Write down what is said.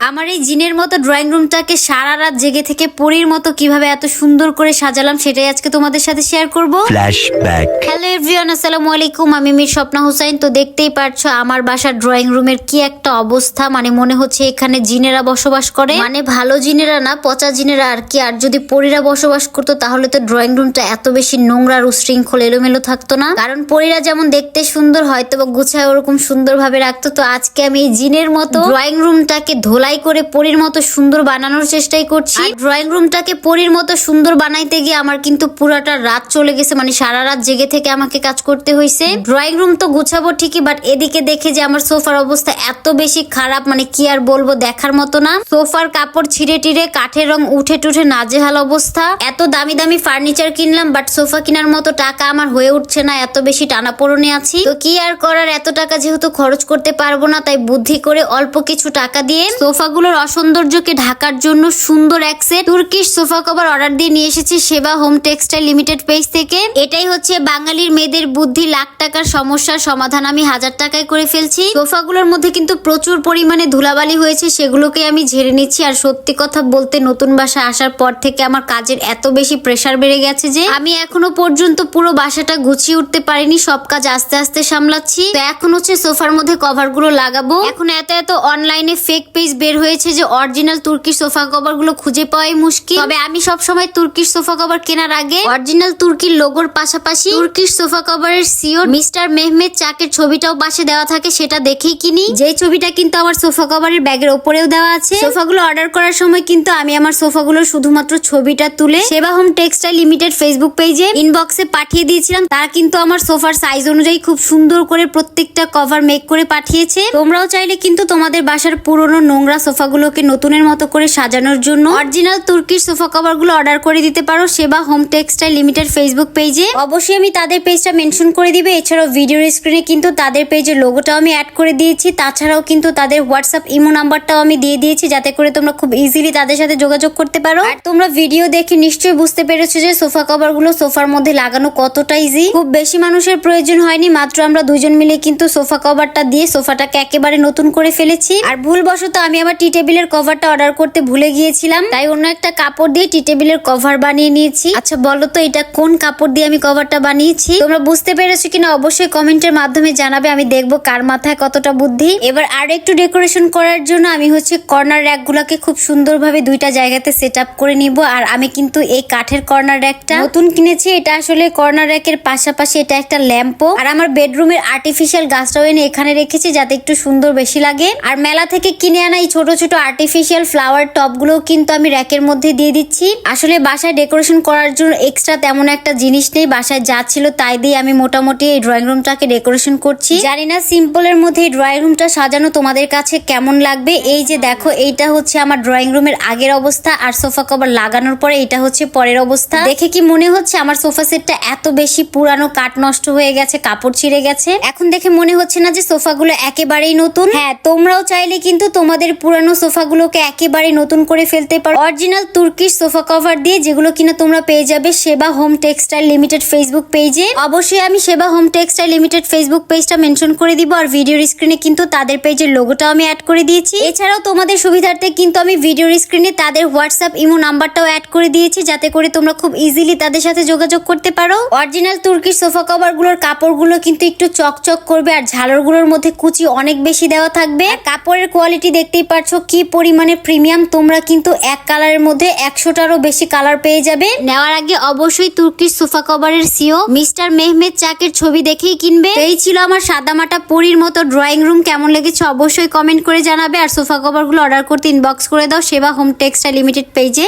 আমার এই জিনের মতো ড্রয়িং রুমটাকে সারা রাত জেগে থেকে পরীর মতো কিভাবে এত সুন্দর করে সাজালাম সেটাই আজকে তোমাদের সাথে শেয়ার করব। ফ্ল্যাশব্যাক। হ্যালো এভরিওয়ান, আসসালামু আলাইকুম। আমি মির স্বপ্না হুসাইন। তো দেখতেই পারছো আমার বাসার ড্রয়িং রুমের কি একটা অবস্থা, মানে মনে হচ্ছে এখানে জিনেরা বসবাস করে, মানে ভালো জিনেরা না, পচা জিনেরা আর কি। আর যদি পরীরা বসবাস করতো তাহলে তো ড্রয়িং রুমটা এত বেশি নোংরা আর উশৃঙ্খল এলোমেলো থাকতো না। কারণ পরীরা যেমন দেখতে সুন্দর হয়তো বা গুছায় ওরকম সুন্দর ভাবে রাখতো। তো আজকে আমি এই জিনের মতো ড্রয়িং রুমটাকে ধোলাই করে পরীর মতো সুন্দর বানানোর চেষ্টাই করছি। ড্রয়িং রুমটাকে পরীর মতো সুন্দর বানাইতে গিয়ে আমার কিন্তু পুরাটা রাত চলে গেছে, মানে সারা রাত জেগে থেকে আমাকে কাজ করতে হয়েছে। ড্রয়িং রুম তো গুছাবো ঠিকই, বাট এদিকে দেখে যে আমার সোফার অবস্থা এত বেশি খারাপ, মানে কি আর বলবো, দেখার মতো না। সোফার কাপড় ছিঁড়ে টিড়ে, কাঠের রং উঠে টুঠে নাজেহাল অবস্থা। এত দামি দামি ফার্নিচার কিনলাম, বাট সোফা কেনার মতো টাকা আমার হয়ে উঠছে না, এত বেশি টানাপোড়েনে আছি। তো কি আর করার, এত টাকা যেহেতু খরচ করতে পারবো না, তাই বুদ্ধি করে অল্প কিছু টাকা দিয়ে সোফাগুলোর অসৌন্দর্যকে ঢাকার জন্য সুন্দর এক set Turkish sofa cover order দিয়ে নিয়ে এসেছি সেবা হোম টেক্সটাইল লিমিটেড পেজ থেকে। এটাই হচ্ছে বাঙালির মেয়েদের বুদ্ধি, লাখ টাকার সমস্যার সমাধান আমি 1000 টাকায় করে ফেলছি। সোফাগুলোর মধ্যে কিন্তু প্রচুর পরিমাণে ধুলাবালি হয়েছে, সেগুলোকে আমি ঝেড়ে নিচ্ছি। আর সত্যি কথা বলতে নতুন বাসায় আসার পর থেকে আমার কাজের এত বেশি প্রেসার বেড়ে গেছে যে আমি এখনো পর্যন্ত পুরো বাসাটা গুছিয়ে উঠতে পারিনি, সব কাজ আস্তে আস্তে সামলাচ্ছি। তো এখন হচ্ছে সোফার মধ্যে কভার গুলো লাগাবো। এখন এত অনলাইনে ফেক পেজ বের হয়েছে যে অরিজিনাল তুর্কিশ সোফা কভার গুলো খুঁজে পাওয়াই মুশকিল। তবে আমি সবসময় তুর্কিশ সোফা কভার কেনার আগে অরিজিনাল তুর্কির লোগোর পাশাপাশি তুর্কিশ সোফা কভারের সিও মিস্টার মেহমেদ চাকের ছবিটাও পাশে দেওয়া থাকে, সেটা দেখেই কিনি। যেই ছবিটা কিন্তু আমার সোফা কভারের ব্যাগের ওপরেও দেওয়া আছে। সোফাগুলো অর্ডার করার সময় কিন্তু আমি আমার সোফাগুলোর শুধুমাত্র ছবিটা তুলে সেবা হোম টেক্সটাইল লিমিটেড ফেসবুক পেজে ইনবক্সে পাঠিয়ে দিয়েছিলাম। তারা কিন্তু আমার সোফার সাইজ অনুযায়ী খুব সুন্দর করে প্রত্যেকটা কভার মেক করে পাঠিয়েছে। তোমরাও চাইলে কিন্তু তোমাদের বাসার পুরনো নোংরা সোফাগুলোকে নতুনের মতো করে সাজানোর জন্য অরিজিনাল তুর্কিশ সোফা কভার গুলো অর্ডার করে দিতে পারো সেবা হোম টেক্সটাইল লিমিটেড ফেসবুক পেজে। অবশ্যই আমি তাদের পেজটা মেনশন করে দিবে। এছাড়াও ভিডিওর স্ক্রিনে কিন্তু তাদের পেজের লোগোটাও আমি অ্যাড করে দিয়েছি। তাছাড়াও কিন্তু তাদের হোয়াটসঅ্যাপ ইমো নাম্বারটাও আমি দিয়ে দিয়েছি, যাতে করে তোমরা খুব ইজিলি তাদের সাথে যোগাযোগ করতে পারো। আর তোমরা ভিডিও দেখে নিশ্চয়ই বুঝতে পেরেছো যে সোফা কভার গুলো সোফার মধ্যে লাগানো কতটা ইজি। খুব বেশি মানুষের প্রয়োজন হয়নি, মাত্র আমরা দুজন মিলে কিন্তু সোফা কভারটা দিয়ে সোফাটাকে একেবারে নতুন করে ফেলেছি। আর ভুলবশত আমি আমার টি টেবিলের কভারটা অর্ডার করতে ভুলে গিয়েছিলাম, তাই অন্য একটা কাপড় দিয়ে টি টেবিলের কভার বানিয়ে নিয়েছি। আচ্ছা বলো তো এটা কোন কাপড় দিয়ে আমি কভারটা বানিয়েছি? তোমরা বুঝতে পেরেছো কিনা অবশ্যই কমেন্টের মাধ্যমে জানাবে, আমি দেখবো কার মাথায় কতটা বুদ্ধি। এবার আর একটু ডেকোরেশন করার জন্য আমি হচ্ছে কর্নার র্যাক গুলাকে খুব সুন্দরভাবে দুইটা জায়গাতে সেট আপ করে নিব। আর আমি কিন্তু এই কাঠের কর্নার র্যাকটা নতুন কিনেছি। এটা আসলে কর্নার র্যাকের পাশাপাশি এটা একটা ল্যাম্পও। আর আমার বেডরুমের আর্টিফিশিয়াল গাছটাও এনে এখানে রেখেছি যাতে একটু সুন্দর বেশি লাগে। আর মেলা থেকে কিনে আনা এই ছোট ছোট আর্টিফিশিয়াল ফ্লাওয়ার টপ গুলো কিন্তু আমি র্যাকের মধ্যে দিয়ে দিচ্ছি। আসলে বাসায় ডেকোরেশন করার জন্য এক্সট্রা তেমন একটা জিনিস নেই, বাসায় যা ছিল তাই দিয়ে আমি মোটামুটি এই ড্রয়িং রুমটাকে ডেকোরেশন করছি। জানি না সিম্পলের মধ্যে এই ড্রয়িং রুমটা সাজানো তোমাদের কাছে কেমন লাগবে। এই যে দেখো, এইটা হচ্ছে আমার ড্রয়িং রুমের আগের অবস্থা, আর সোফা কভার লাগানোর পরে এটা হচ্ছে পরের অবস্থা। দেখে কি মনে হচ্ছে আমার সোফা সেটটা এত বেশি পুরানো, কাঠ নষ্ট হয়ে গেছে, কাপড় ছিঁড়ে গেছে? এখন দেখে মনে হচ্ছে না যে সোফাগুলো একেবারেই নতুন? হ্যাঁ, তোমরাও চাইলে কিন্তু তোমাদের পুরানো সোফাগুলোকে একেবারে নতুন করে ফেলতে পারো অরিজিনাল তুর্কিশ সোফা কভার দিয়ে, যেগুলো কিনা তোমরা পেয়ে যাবে সেবা হোম টেক্সটাইল লিমিটেড ফেসবুক পেজে। অবশ্যই আমি সেবা হোম টেক্সটাইল লিমিটেড ফেসবুক পেজটা মেনশন করে দিব। আর ভিডিওর স্ক্রিনে কিন্তু তাদের পেজের লোগোটাও আমি অ্যাড করে দিয়েছি। এছাড়াও তোমাদের সুবিধার্থে কিন্তু আমি ভিডিওর স্ক্রিনে তাদের হোয়াটসঅ্যাপ ইমো নাম্বারটাও অ্যাড করে দিয়েছি, যাতে করে তোমরা খুব ইজিলি তাদের সাথে যোগাযোগ করতে পারো। অরিজিনাল তুর্কিশ সোফা কভার গুলোর কাপড়গুলো কিন্তু একটু চকচক করবে, আর ঝালর গুলোর মধ্যে কুচি অনেক বেশি দেওয়া থাকবে। কাপড়ের কোয়ালিটি দেখতেই পারছো কি পরিমাণে প্রিমিয়াম। তোমরা কিন্তু এক কালারের মধ্যে 100টারও বেশি কালার পেয়ে যাবে। নেওয়ার আগে অবশ্যই তুর্কিশ সোফা কভারের সিও মিস্টার মেহমেদ চাকের ছবি দেখেই কিনবে। এই ছিল আমার সাদামাটা পরীর মতো ড্রয়িং রুম। কেমন লেগেছে অবশ্যই কমেন্ট করে জানাবে। আর সোফা কভার গুলো অর্ডার করতে ইনবক্স করে দাও সেবা হোম টেক্সটাইল লিমিটেড পেজে।